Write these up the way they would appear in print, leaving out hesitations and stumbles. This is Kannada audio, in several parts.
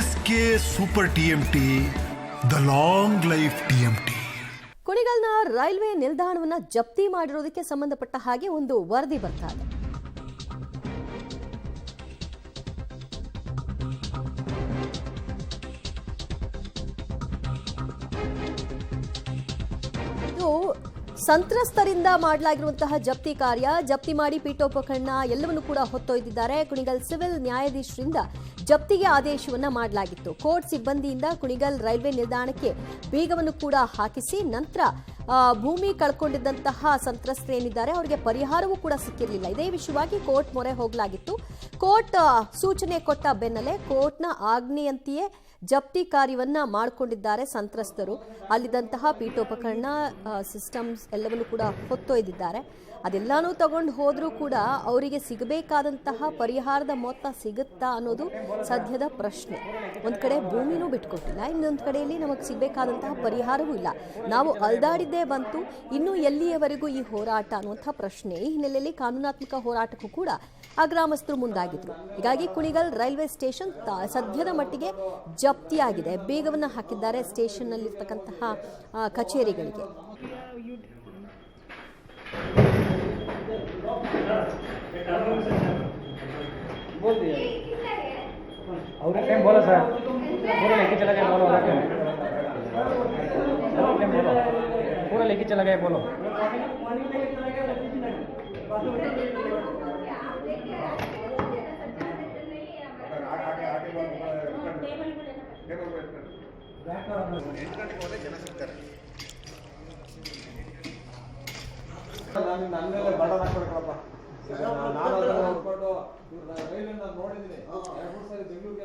SK super TMT, the long life TMT. ಕುಣಿಗಲ್ನ ರೈಲ್ವೆ ನಿಲ್ದಾಣವನ್ನು ಜಪ್ತಿ ಮಾಡಿರೋದಕ್ಕೆ ಸಂಬಂಧಪಟ್ಟ ಹಾಗೆ ಒಂದು ವರದಿ ಬರ್ತಾ ಇದೆ. ಇದು ಸಂತ್ರಸ್ತರಿಂದ ಮಾಡಲಾಗಿರುವಂತಹ ಜಪ್ತಿ ಕಾರ್ಯ. ಜಪ್ತಿ ಮಾಡಿ ಪೀಠೋಪಕರಣ ಎಲ್ಲವನ್ನೂ ಕೂಡ ಹೊತ್ತೊಯ್ದಿದ್ದಾರೆ. ಕುಣಿಗಲ್ ಸಿವಿಲ್ ನ್ಯಾಯಾಧೀಶರಿಂದ ಜಪ್ತಿಗೆ ಆದೇಶವನ್ನ ಮಾಡಲಾಗಿತ್ತು. ಕೋರ್ಟ್ ಸಿಬ್ಬಂದಿಯಿಂದ ಕುಣಿಗಲ್ ರೈಲ್ವೆ ನಿಲ್ದಾಣಕ್ಕೆ ಬೀಗವನ್ನು ಕೂಡ ಹಾಕಿಸಿ ನಂತರ ಭೂಮಿ ಕಳ್ಕೊಂಡಿದ್ದಂತಹ ಸಂತ್ರಸ್ತರೇನಿದ್ದಾರೆ ಅವರಿಗೆ ಪರಿಹಾರವೂ ಕೂಡ ಸಿಕ್ಕಿರಲಿಲ್ಲ. ಇದೇ ವಿಷಯವಾಗಿ ಕೋರ್ಟ್ ಮೊರೆ ಹೋಗಲಾಗಿತ್ತು. ಕೋರ್ಟ್ ಸೂಚನೆ ಕೊಟ್ಟ ಬೆನ್ನಲ್ಲೇ ಕೋರ್ಟ್ನ ಆಜ್ಞೆಯಂತೆಯೇ ಜಪ್ತಿ ಕಾರ್ಯವನ್ನ ಮಾಡಿಕೊಂಡಿದ್ದಾರೆ ಸಂತ್ರಸ್ತರು. ಅಲ್ಲಿದ್ದಂತಹ ಪೀಠೋಪಕರಣ ಸಿಸ್ಟಮ್ಸ್ ಎಲ್ಲವನ್ನೂ ಕೂಡ ಹೊತ್ತೊಯ್ದಿದ್ದಾರೆ. ಅದೆಲ್ಲಾನು ತಗೊಂಡು ಹೋದ್ರೂ ಕೂಡ ಅವರಿಗೆ ಸಿಗಬೇಕಾದಂತಹ ಪರಿಹಾರದ ಮೊತ್ತ ಸಿಗುತ್ತಾ ಅನ್ನೋದು ಸದ್ಯದ ಪ್ರಶ್ನೆ. ಒಂದು ಕಡೆ ಭೂಮಿನೂ ಬಿಟ್ಕೊಟ್ಟಿಲ್ಲ, ಇನ್ನೊಂದು ಕಡೆಯಲ್ಲಿ ನಮಗೆ ಸಿಗಬೇಕಾದಂತಹ ಪರಿಹಾರವೂ ಇಲ್ಲ. ನಾವು ಅಲ್ದಾಡಿದ್ದೇ ಬಂತು, ಇನ್ನು ಎಲ್ಲಿಯವರೆಗೂ ಈ ಹೋರಾಟ ಅನ್ನುವಂಥ ಪ್ರಶ್ನೆ. ಈ ಹಿನ್ನೆಲೆಯಲ್ಲಿ ಕಾನೂನಾತ್ಮಕ ಹೋರಾಟಕ್ಕೂ ಕೂಡ ಆ ಗ್ರಾಮಸ್ಥರು ಮುಂದಾಗಿದ್ರು. ಹೀಗಾಗಿ ಕುಣಿಗಲ್ ರೈಲ್ವೆ ಸ್ಟೇಷನ್ ಸದ್ಯದ ಮಟ್ಟಿಗೆ ಜಪ್ತಿಯಾಗಿದೆ. ಬೇಗವನ್ನು ಹಾಕಿದ್ದಾರೆ ಸ್ಟೇಷನ್ನಲ್ಲಿರ್ತಕ್ಕಂತಹ ಕಚೇರಿಗಳಿಗೆ. और टाइम बोलो सर, पूरा लेके चला गया बोलो, पूरा लेके चला गया बोलो.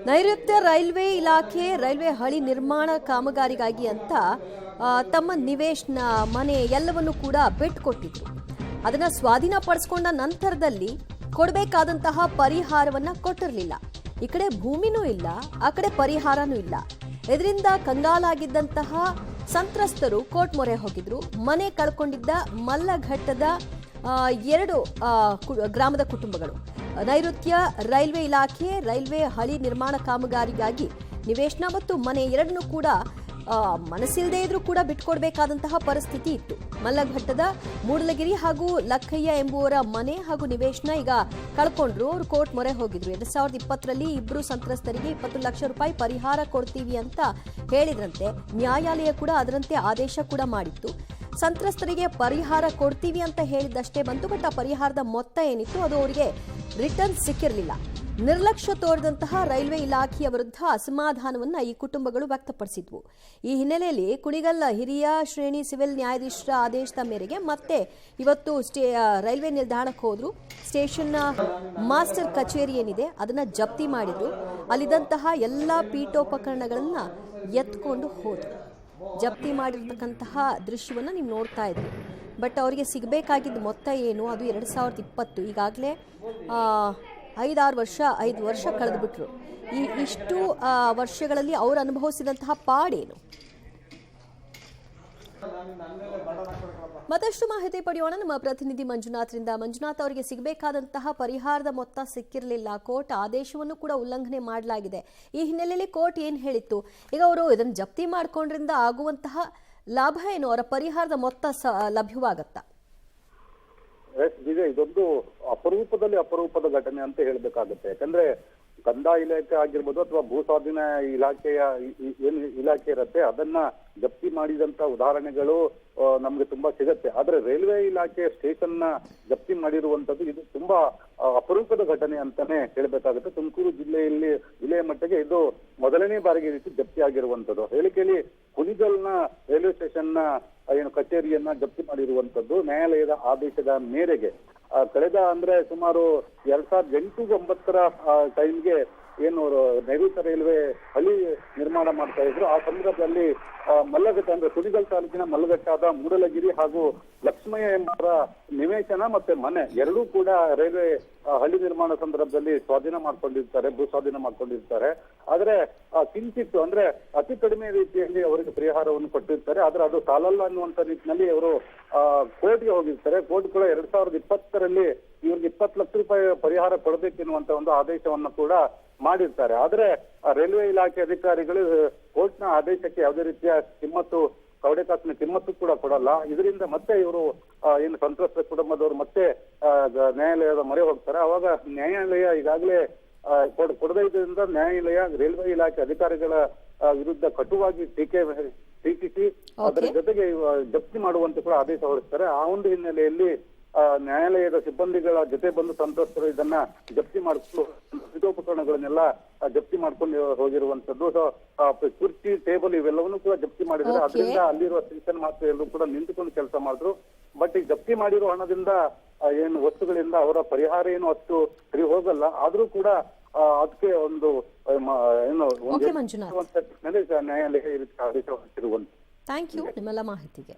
ನೈಋತ್ಯ ರೈಲ್ವೆ ಇಲಾಖೆ ರೈಲ್ವೆ ಹಳಿ ನಿರ್ಮಾಣ ಕಾಮಗಾರಿಗಾಗಿ ಅಂತ ತಮ್ಮ ನಿವೇಶನ ಮನೆ ಎಲ್ಲವನ್ನು ಕೂಡ ಬಿಟ್ಟುಕೊಟ್ಟಿದ್ರು. ಅದನ್ನ ಸ್ವಾಧೀನಪಡಿಸಿಕೊಂಡ ನಂತರದಲ್ಲಿ ಕೊಡಬೇಕಾದಂತಹ ಪರಿಹಾರವನ್ನ ಕೊಟ್ಟಿರಲಿಲ್ಲ. ಈ ಕಡೆ ಭೂಮಿನೂ ಇಲ್ಲ, ಆ ಕಡೆ ಪರಿಹಾರನೂ ಇಲ್ಲ. ಇದರಿಂದ ಕಂಗಾಲಾಗಿದ್ದಂತಹ ಸಂತ್ರಸ್ತರು ಕೋರ್ಟ್ ಮೊರೆ ಹೋಗಿದ್ರು. ಮನೆ ಕಳ್ಕೊಂಡಿದ್ದ ಮಲ್ಲಘಟ್ಟದ 2 ಗ್ರಾಮದ ಕುಟುಂಬಗಳು ನೈಋತ್ಯ ರೈಲ್ವೆ ಇಲಾಖೆ ರೈಲ್ವೆ ಹಳಿ ನಿರ್ಮಾಣ ಕಾಮಗಾರಿಗಾಗಿ ನಿವೇಶನ ಮತ್ತು ಮನೆ ಎರಡನ್ನೂ ಕೂಡ ಮನಸ್ಸಿಲ್ಲದೆ ಇದ್ರೂ ಕೂಡ ಬಿಟ್ಕೊಡ್ಬೇಕಾದಂತಹ ಪರಿಸ್ಥಿತಿ ಇತ್ತು. ಮಲ್ಲಘಟ್ಟದ ಮೂಡಲಗಿರಿ ಹಾಗೂ ಲಕ್ಕಯ್ಯ ಎಂಬುವರ ಮನೆ ಹಾಗೂ ನಿವೇಶನ ಈಗ ಕಳ್ಕೊಂಡ್ರು. ಅವರು ಕೋರ್ಟ್ ಮೊರೆ ಹೋಗಿದ್ರು. 2020ರಲ್ಲಿ ಇಬ್ಬರು ಸಂತ್ರಸ್ತರಿಗೆ 20 ಲಕ್ಷ ರೂಪಾಯಿ ಪರಿಹಾರ ಕೊಡ್ತೀವಿ ಅಂತ ಹೇಳಿದ್ರಂತೆ. ನ್ಯಾಯಾಲಯ ಕೂಡ ಅದರಂತೆ ಆದೇಶ ಕೂಡ ಮಾಡಿತ್ತು. ಸಂತ್ರಸ್ತರಿಗೆ ಪರಿಹಾರ ಕೊಡ್ತೀವಿ ಅಂತ ಹೇಳಿದ್ದಷ್ಟೇ ಬಂತು. ಬಟ್ ಆ ಪರಿಹಾರದ ಮೊತ್ತ ಏನಿತ್ತು ಅದು ಅವರಿಗೆ ರಿಟರ್ನ್ ಸಿಕ್ಕಿರಲಿಲ್ಲ. ನಿರ್ಲಕ್ಷ್ಯ ತೋರಿದಂತಹ ರೈಲ್ವೆ ಇಲಾಖೆಯ ವಿರುದ್ಧ ಅಸಮಾಧಾನವನ್ನ ಈ ಕುಟುಂಬಗಳು ವ್ಯಕ್ತಪಡಿಸಿದ್ವು. ಈ ಹಿನ್ನೆಲೆಯಲ್ಲಿ ಕುಣಿಗಲ್ ಹಿರಿಯ ಶ್ರೇಣಿ ಸಿವಿಲ್ ನ್ಯಾಯಾಧೀಶರ ಆದೇಶದ ಮೇರೆಗೆ ಮತ್ತೆ ಇವತ್ತು ರೈಲ್ವೆ ನಿಲ್ದಾಣಕ್ಕೆ ಹೋದ್ರು. ಸ್ಟೇಷನ್ನ ಮಾಸ್ಟರ್ ಕಚೇರಿ ಏನಿದೆ ಅದನ್ನ ಜಪ್ತಿ ಮಾಡಿದ್ರು. ಅಲ್ಲಿದ್ದಂತಹ ಎಲ್ಲ ಪೀಠೋಪಕರಣಗಳನ್ನ ಎತ್ಕೊಂಡು ಹೋದ್ರು. ಜಪ್ತಿ ಮಾಡಿರ್ತಕ್ಕಂತಹ ದೃಶ್ಯವನ್ನ ನೀವು ನೋಡ್ತಾ ಇದ್ರಿ. ಬಟ್ ಅವರಿಗೆ ಸಿಗಬೇಕಾಗಿದ್ದ ಮೊತ್ತ ಏನು, ಅದು 2020. ಈಗಾಗಲೇ 5 ವರ್ಷ ಕಳೆದುಬಿಟ್ರು. ಇಷ್ಟು ವರ್ಷಗಳಲ್ಲಿ ಅವರು ಅನುಭವಿಸಿದಂತಹ ಪಾಡೇನು? ಮತ್ತಷ್ಟು ಮಾಹಿತಿ ಪಡೆಯೋಣ ನಮ್ಮ ಪ್ರತಿನಿಧಿ ಮಂಜುನಾಥ್ರಿಂದ. ಮಂಜುನಾಥ್, ಅವರಿಗೆ ಸಿಗಬೇಕಾದಂತಹ ಪರಿಹಾರದ ಮೊತ್ತ ಸಿಕ್ಕಿರಲಿಲ್ಲ. ಕೋರ್ಟ್ ಆದೇಶವನ್ನು ಕೂಡ ಉಲ್ಲಂಘನೆ ಮಾಡಲಾಗಿದೆ. ಈ ಹಿನ್ನೆಲೆಯಲ್ಲಿ ಕೋರ್ಟ್ ಏನು ಹೇಳಿತ್ತು? ಈಗ ಅವರು ಇದನ್ನು ಜಪ್ತಿ ಮಾಡ್ಕೊಂಡ್ರಿಂದ ಆಗುವಂತಹ ಲಾಭ ಏನು? ಅವರ ಪರಿಹಾರದ ಮೊತ್ತ ಲಭ್ಯವಾಗತ್ತಾ? ಇದೊಂದು ಅಪರೂಪದ ಘಟನೆ ಅಂತ ಹೇಳ್ಬೇಕಾಗುತ್ತೆ. ಯಾಕಂದ್ರೆ ಕಂದಾಯ ಇಲಾಖೆ ಆಗಿರ್ಬೋದು ಅಥವಾ ಭೂ ಸ್ವಾಧೀನ ಇಲಾಖೆಯ ಏನು ಇಲಾಖೆ ಇರುತ್ತೆ ಅದನ್ನ ಜಪ್ತಿ ಮಾಡಿದಂತ ಉದಾಹರಣೆಗಳು ನಮ್ಗೆ ತುಂಬಾ ಸಿಗತ್ತೆ. ಆದ್ರೆ ರೈಲ್ವೆ ಇಲಾಖೆಯ ಸ್ಟೇಷನ್ ನ ಜಪ್ತಿ ಮಾಡಿರುವಂತದ್ದು ಇದು ತುಂಬಾ ಅಪರೂಪದ ಘಟನೆ ಅಂತಾನೆ ಹೇಳ್ಬೇಕಾಗುತ್ತೆ. ತುಮಕೂರು ಜಿಲ್ಲೆಯ ಮಟ್ಟಿಗೆ ಇದು ಮೊದಲನೇ ಬಾರಿಗೆ ರೀತಿ ಜಪ್ತಿ ಆಗಿರುವಂತದ್ದು. ಹೇಳಿಕೆಯಲ್ಲಿ ಕುಣಿಗಲ್ನ ರೈಲ್ವೆ ಸ್ಟೇಷನ್ ನ ಏನು ಕಚೇರಿಯನ್ನ ಜಪ್ತಿ ಮಾಡಿರುವಂತದ್ದು ನ್ಯಾಯಾಲಯದ ಆದೇಶದ ಮೇರೆಗೆ. ಕಳೆದ ಸುಮಾರು 2008-9 ಟೈಮ್ಗೆ ಏನು ನೈಋತ್ಯ ರೈಲ್ವೆ ಹಳಿ ನಿರ್ಮಾಣ ಮಾಡ್ತಾ ಇದ್ರು. ಆ ಸಂದರ್ಭದಲ್ಲಿ ಮಲ್ಲಘಟ್ಟ ಕುಣಿಗಲ್ ತಾಲೂಕಿನ ಮಲ್ಲಘಟ್ಟಾದ ಮೂಡಲಗಿರಿ ಹಾಗೂ ಲಕ್ಷ್ಮಯ್ಯ ಎಂಬರ ನಿವೇಶನ ಮತ್ತೆ ಮನೆ ಎರಡೂ ಕೂಡ ರೈಲ್ವೆ ಹಳಿ ನಿರ್ಮಾಣ ಸಂದರ್ಭದಲ್ಲಿ ಭೂ ಸ್ವಾಧೀನ ಮಾಡ್ಕೊಂಡಿರ್ತಾರೆ. ಆದ್ರೆ ಕಿಂಚಿತ್ತು ಅತಿ ಕಡಿಮೆ ರೀತಿಯಲ್ಲಿ ಅವರಿಗೆ ಪರಿಹಾರವನ್ನು ಕೊಟ್ಟಿರ್ತಾರೆ. ಆದ್ರೆ ಅದು ಸಾಲಲ್ಲ ಅನ್ನುವಂತ ನಿಟ್ಟಿನಲ್ಲಿ ಅವರು ಕೋರ್ಟ್ಗೆ ಹೋಗಿರ್ತಾರೆ. ಕೋರ್ಟ್ ಕೂಡ 2020ರಲ್ಲಿ ಇವ್ರಿಗೆ 20 ಲಕ್ಷ ರೂಪಾಯಿ ಪರಿಹಾರ ಕೊಡಬೇಕೆನ್ನುವಂತ ಒಂದು ಆದೇಶವನ್ನು ಕೂಡ ಮಾಡಿರ್ತಾರೆ. ಆದ್ರೆ ರೈಲ್ವೆ ಇಲಾಖೆ ಅಧಿಕಾರಿಗಳು ಕೋರ್ಟ್ನ ಆದೇಶಕ್ಕೆ ಯಾವುದೇ ರೀತಿಯ ಕಿಮ್ಮತ್ತು, ಕವಡೆ ಕಾಸಿನ ಕಿಮ್ಮತ್ತು ಕೂಡ ಕೊಡಲ್ಲ. ಇದರಿಂದ ಮತ್ತೆ ಇವರು ಏನು ಸಂತ್ರಸ್ತ ಕುಟುಂಬದವರು ಮತ್ತೆ ನ್ಯಾಯಾಲಯದ ಮೊರೆ ಹೋಗ್ತಾರೆ. ಅವಾಗ ನ್ಯಾಯಾಲಯ ಈಗಾಗಲೇ ಕೊಡದೇ ಇದ್ರಿಂದ ನ್ಯಾಯಾಲಯ ರೈಲ್ವೆ ಇಲಾಖೆ ಅಧಿಕಾರಿಗಳ ವಿರುದ್ಧ ಕಟುವಾಗಿ ಟೀಕಿಸಿ ಅದರ ಜೊತೆಗೆ ಜಪ್ತಿ ಮಾಡುವಂತೆ ಕೂಡ ಆದೇಶ ಹೊರಡಿಸ್ತಾರೆ. ಆ ಒಂದು ಹಿನ್ನೆಲೆಯಲ್ಲಿ ನ್ಯಾಯಾಲಯದ ಸಿಬ್ಬಂದಿಗಳ ಜೊತೆ ಬಂದು ಸಂತ್ರಸ್ತರು ಇದನ್ನ ಜಪ್ತಿ ಮಾಡಿಕೊಂಡು ಪೀಠೋಪಕರಣಗಳನ್ನೆಲ್ಲ ಜಪ್ತಿ ಮಾಡ್ಕೊಂಡು ಹೋಗಿರುವಂತದ್ದು. ಸೊ ಕುರ್ಚಿ, ಟೇಬಲ್ ಇವೆಲ್ಲವನ್ನೂ ಕೂಡ ಜಪ್ತಿ ಮಾಡಿದ್ದಾರೆ. ಅದರಿಂದ ಅಲ್ಲಿರುವ ಸ್ಟೇಷನ್ ಮಾತ್ರ ಎಲ್ಲರೂ ಕೂಡ ನಿಂತುಕೊಂಡು ಕೆಲಸ ಮಾಡಿದ್ರು. ಬಟ್ ಈ ಜಪ್ತಿ ಮಾಡಿರೋ ಹಣದಿಂದ ಏನು ವಸ್ತುಗಳಿಂದ ಅವರ ಪರಿಹಾರ ಏನು ಅಷ್ಟು ಸರಿ ಹೋಗಲ್ಲ. ಆದ್ರೂ ಕೂಡ ಅದಕ್ಕೆ ಒಂದು ಏನು ಮಂಜುನಾಥ್, ನ್ಯಾಯಾಲಯ ಈ ರೀತಿ ಆದೇಶ ಹೊರಡಿಸಿರುವಂತ. ಥ್ಯಾಂಕ್ ಯು ನಿಮ್ಮೆಲ್ಲ ಮಾಹಿತಿಗೆ.